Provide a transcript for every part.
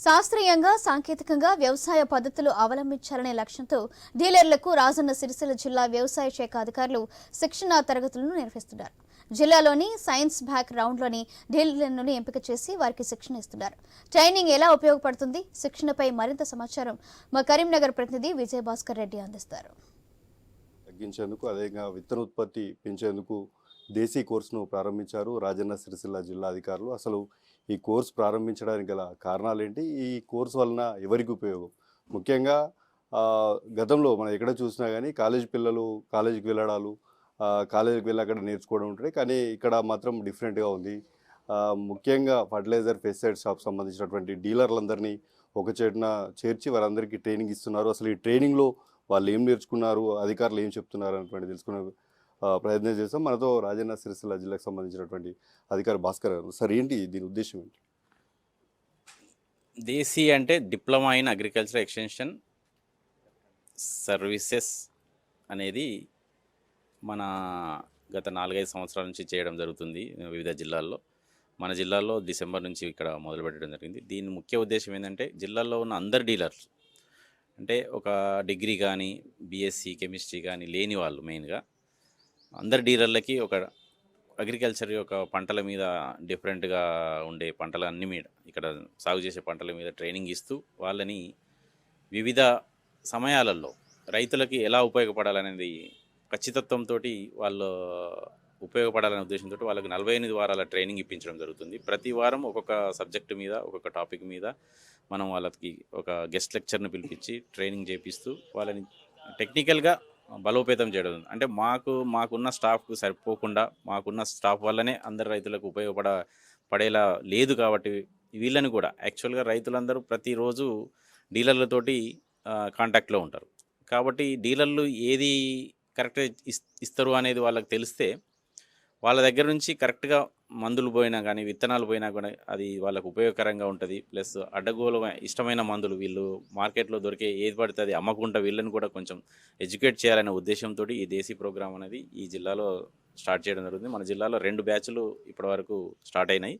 శాస్త్రీయంగా సాంకేతికంగా వ్యవసాయ పద్ధతులు అవలంబించాలనే లక్ష్యంతో డీలర్లకు రాజన్న సిరిసిల్ల జిల్లా వ్యవసాయ శాఖ అధికారులు శిక్షణా తరగతులను నిర్వహిస్తున్నారు. జిల్లాలోని సైన్స్ బ్యాక్ రౌండ్లోని డీలర్లను ఎంపిక చేసి వారికి శిక్షణ ఇస్తున్నారు. ట్రైనింగ్ ఎలా ఉపయోగపడుతుంది, శిక్షణపై మరింత సమాచారం మా కరీంనగర్ ప్రతినిధి విజయభాస్కర్ రెడ్డి అందిస్తారు. తగ్గించేందుకు అదేవిధంగా విత్తనోత్పత్తి పెంచేందుకు దేశీ కోర్సును ప్రారంభించారు రాజన్న సిరిసిల్ల జిల్లా అధికారులు. అసలు ఈ కోర్సు ప్రారంభించడానికి గల కారణాలు ఏంటి, ఈ కోర్సు వలన ఎవరికి ఉపయోగం? ముఖ్యంగా గతంలో మనం ఎక్కడ చూసినా కానీ కాలేజీ పిల్లలు కాలేజీకి వెళ్ళడాలు, కాలేజీకి వెళ్ళి అక్కడ నేర్చుకోవడం ఉంటుంది. కానీ ఇక్కడ మాత్రం డిఫరెంట్గా ఉంది. ముఖ్యంగా ఫర్టిలైజర్ పెస్టిసైడ్ షాప్ సంబంధించినటువంటి డీలర్లందరినీ ఒక చేటున చేర్చి వారందరికీ ట్రైనింగ్ ఇస్తున్నారు. అసలు ఈ ట్రైనింగ్లో వాళ్ళు ఏం నేర్చుకున్నారు, అధికారులు ఏం చెప్తున్నారు అనేటువంటి తెలుసుకునే ప్రయత్నం చేస్తాం. మనతో రాజన్న సిరిసిల్ల జిల్లాకు సంబంధించినటువంటి అధికారి భాస్కర్ గారు. సార్, ఏంటి దీని ఉద్దేశం ఏంటి? దేశీ అంటే diploma in agriculture extension services అనేది మన గత 4-5 సంవత్సరాల నుంచి చేయడం జరుగుతుంది వివిధ జిల్లాల్లో. మన జిల్లాలో డిసెంబర్ నుంచి ఇక్కడ మొదలుపెట్టడం జరిగింది. దీని ముఖ్య ఉద్దేశం ఏంటంటే జిల్లాలో ఉన్న అందరు డీలర్స్ అంటే ఒక డిగ్రీ కానీ బీఎస్సీ కెమిస్ట్రీ కానీ లేని వాళ్ళు మెయిన్గా అందరు డీలర్లకి ఒక అగ్రికల్చర్ యొక్క పంటల మీద డిఫరెంట్గా ఉండే పంటల అన్ని మీద ఇక్కడ సాగు చేసే పంటల మీద ట్రైనింగ్ ఇస్తూ వాళ్ళని వివిధ సమయాలలో రైతులకి ఎలా ఉపయోగపడాలనేది ఖచ్చితత్వంతో వాళ్ళు ఉపయోగపడాలనే ఉద్దేశంతో వాళ్ళకి 48 వారాల ట్రైనింగ్ ఇప్పించడం జరుగుతుంది. ప్రతి వారం ఒక్కొక్క సబ్జెక్టు మీద ఒక్కొక్క టాపిక్ మీద మనం వాళ్ళకి ఒక గెస్ట్ లెక్చర్ని పిలిపించి ట్రైనింగ్ చేపిస్తూ వాళ్ళని టెక్నికల్గా బలోపేతం చేయడం. అంటే మాకున్న స్టాఫ్కు సరిపోకుండా మాకున్న స్టాఫ్ వల్లనే అందరు రైతులకు పడేలా లేదు. కాబట్టి వీళ్ళని కూడా యాక్చువల్గా రైతులందరూ ప్రతిరోజు డీలర్లతోటి కాంటాక్ట్లో ఉంటారు. కాబట్టి డీలర్లు ఏది కరెక్ట్గా ఇస్తారు అనేది వాళ్ళకి తెలిస్తే వాళ్ళ దగ్గర నుంచి కరెక్ట్గా మందులు పోయినా కానీ విత్తనాలు పోయినా కూడా అది వాళ్ళకు ఉపయోగకరంగా ఉంటుంది. ప్లస్ అడ్డగోలు ఇష్టమైన మందులు వీళ్ళు మార్కెట్లో దొరికే ఏది పడితే అది అమ్మకుండా వీళ్ళని కూడా కొంచెం ఎడ్యుకేట్ చేయాలనే ఉద్దేశంతో ఈ దేశీ ప్రోగ్రామ్ అనేది ఈ జిల్లాలో స్టార్ట్ చేయడం జరుగుతుంది. మన జిల్లాలో 2 బ్యాచ్లు ఇప్పటివరకు స్టార్ట్ అయినాయి.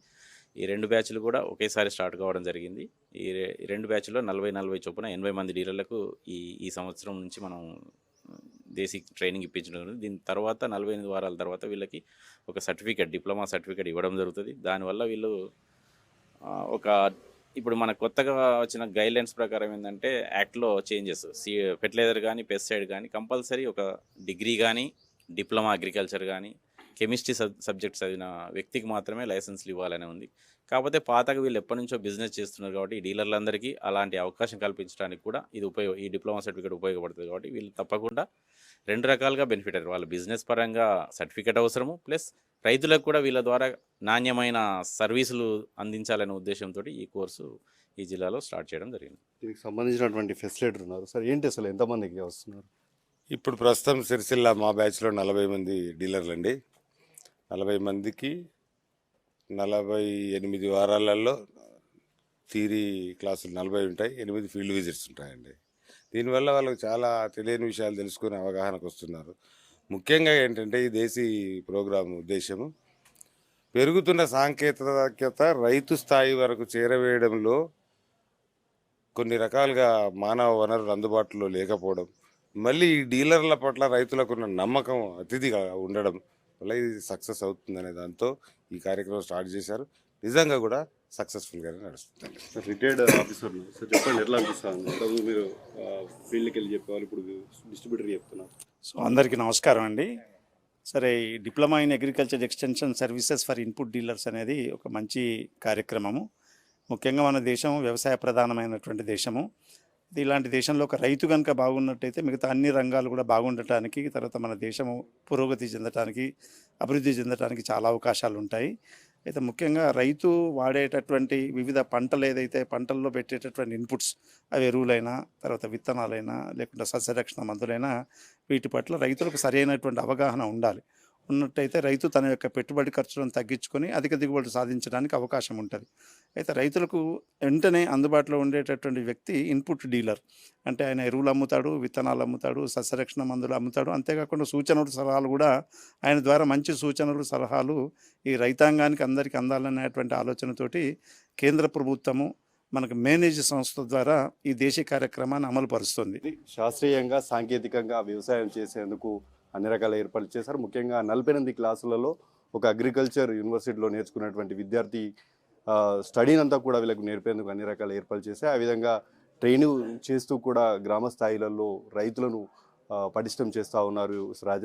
ఈ 2 బ్యాచ్లు కూడా ఒకేసారి స్టార్ట్ కావడం జరిగింది. ఈ 2 బ్యాచ్లో 40 చొప్పున 80 మంది డీలర్లకు ఈ సంవత్సరం నుంచి మనం దేశీ ట్రైనింగ్ ఇప్పించడం జరుగుతుంది. దీని తర్వాత 48 వారాల తర్వాత వీళ్ళకి ఒక సర్టిఫికేట్, డిప్లొమా సర్టిఫికేట్ ఇవ్వడం జరుగుతుంది. దానివల్ల వీళ్ళు ఇప్పుడు మన కొత్తగా వచ్చిన గైడ్లైన్స్ ప్రకారం ఏంటంటే యాక్ట్లో చేంజెస్, ఫెర్టిలైజర్ కానీ పెస్టిసైడ్ కానీ కంపల్సరీ ఒక డిగ్రీ కానీ డిప్లొమా అగ్రికల్చర్ కానీ కెమిస్ట్రీ సబ్జెక్ట్ చదివిన వ్యక్తికి మాత్రమే లైసెన్స్లు ఇవ్వాలని ఉంది. కాకపోతే పాతగా వీళ్ళు ఎప్పటి నుంచో బిజినెస్ చేస్తున్నారు కాబట్టి ఈ డీలర్లందరికీ అలాంటి అవకాశం కల్పించడానికి కూడా ఈ డిప్లొమా సర్టిఫికేట్ ఉపయోగపడుతుంది. కాబట్టి వీళ్ళు తప్పకుండా 2 రకాలుగా బెనిఫిట్ అయ్యారు. వాళ్ళ బిజినెస్ పరంగా సర్టిఫికేట్ అవసరము, ప్లస్ రైతులకు కూడా వీళ్ళ ద్వారా నాణ్యమైన సర్వీసులు అందించాలనే ఉద్దేశంతో ఈ కోర్సు ఈ జిల్లాలో స్టార్ట్ చేయడం జరిగింది. దీనికి సంబంధించినటువంటి ఫెసిలిటీ ఉన్నారు సార్, ఏంటి అసలు ఎంతమందికి వస్తున్నారు? ఇప్పుడు ప్రస్తుతం సిరిసిల్ల మా బ్యాచ్లో 40 మంది డీలర్లు అండి. 40 మందికి 48 వారాలలో థియరీ క్లాసులు 40 ఉంటాయి, 8 ఫీల్డ్ విజిట్స్ ఉంటాయండి. దీనివల్ల వాళ్ళకి చాలా తెలియని విషయాలు తెలుసుకుని అవగాహనకు వస్తున్నారు. ముఖ్యంగా ఏంటంటే ఈ దేశీ ప్రోగ్రాం ఉద్దేశము పెరుగుతున్న సాంకేతికత రైతు స్థాయి వరకు చేరవేయడంలో కొన్ని రకాలుగా మానవ వనరులు అందుబాటులో లేకపోవడం, మళ్ళీ ఈ డీలర్ల పట్ల రైతులకున్న నమ్మకం అతిథిగా ఉండడం వల్ల ఇది సక్సెస్ అవుతుందనే దాంతో ఈ కార్యక్రమం స్టార్ట్ చేశారు. నిజంగా కూడా సక్సెస్ఫుల్గానే నడుస్తుంది. రిటైర్డ్ ఆఫీసర్లు సార్, చెప్పండి ఎట్లా అనిపిస్తుంది? మీరు ఫీల్డ్కి వెళ్ళి చెప్పేవాళ్ళు, ఇప్పుడు డిస్ట్రిబ్యూటర్ చెప్తున్నారు. సో అందరికీ నమస్కారం అండి. సరే, ఈ diploma in agriculture extension services for input dealers అనేది ఒక మంచి కార్యక్రమము. ముఖ్యంగా మన దేశం వ్యవసాయ ప్రధానమైనటువంటి దేశము. ఇలాంటి దేశంలో ఒక రైతు కనుక బాగున్నట్టయితే మిగతా అన్ని రంగాలు కూడా బాగుండటానికి, తర్వాత మన దేశము పురోగతి చెందటానికి, అభివృద్ధి చెందటానికి చాలా అవకాశాలు ఉంటాయి. అయితే ముఖ్యంగా రైతు వాడేటటువంటి వివిధ పంటలు ఏదైతే పంటల్లో పెట్టేటటువంటి ఇన్పుట్స్, అవి ఎరువులైనా తర్వాత విత్తనాలైనా లేకుంటే సస్యరక్షణ మందులైనా వీటి పట్ల రైతులకు సరైనటువంటి అవగాహన ఉన్నట్టయితే రైతు తన యొక్క పెట్టుబడి ఖర్చులను తగ్గించుకొని అధిక దిగుబడి సాధించడానికి అవకాశం ఉంటుంది. అయితే రైతులకు వెంటనే అందుబాటులో ఉండేటటువంటి వ్యక్తి ఇన్పుట్ డీలర్. అంటే ఆయన ఎరువులు అమ్ముతాడు, విత్తనాలు అమ్ముతాడు, సస్యరక్షణ మందులు అమ్ముతాడు. అంతేకాకుండా సూచనలు సలహాలు కూడా ఆయన ద్వారా మంచి సూచనలు సలహాలు ఈ రైతాంగానికి అందరికీ అందాలనేటువంటి ఆలోచనతోటి కేంద్ర ప్రభుత్వము మనకు మేనేజ్ సంస్థ ద్వారా ఈ దేశీయ కార్యక్రమాన్ని అమలు పరుస్తుంది. ఇది శాస్త్రీయంగా సాంకేతికంగా వ్యవసాయం చేసేందుకు అన్ని రకాల ఏర్పాట్లు చేశారు. ముఖ్యంగా 48 క్లాసులలో ఒక అగ్రికల్చర్ యూనివర్సిటీలో నేర్చుకున్నటువంటి విద్యార్థి స్టడీని అంతా కూడా వీళ్ళకు నేర్పేందుకు అన్ని రకాల ఏర్పాట్లు చేశారు. ఆ విధంగా ట్రైనింగ్ చేస్తూ కూడా గ్రామ స్థాయిలలో రైతులను పటిష్టం చేస్తూ ఉన్నారు రాజన్న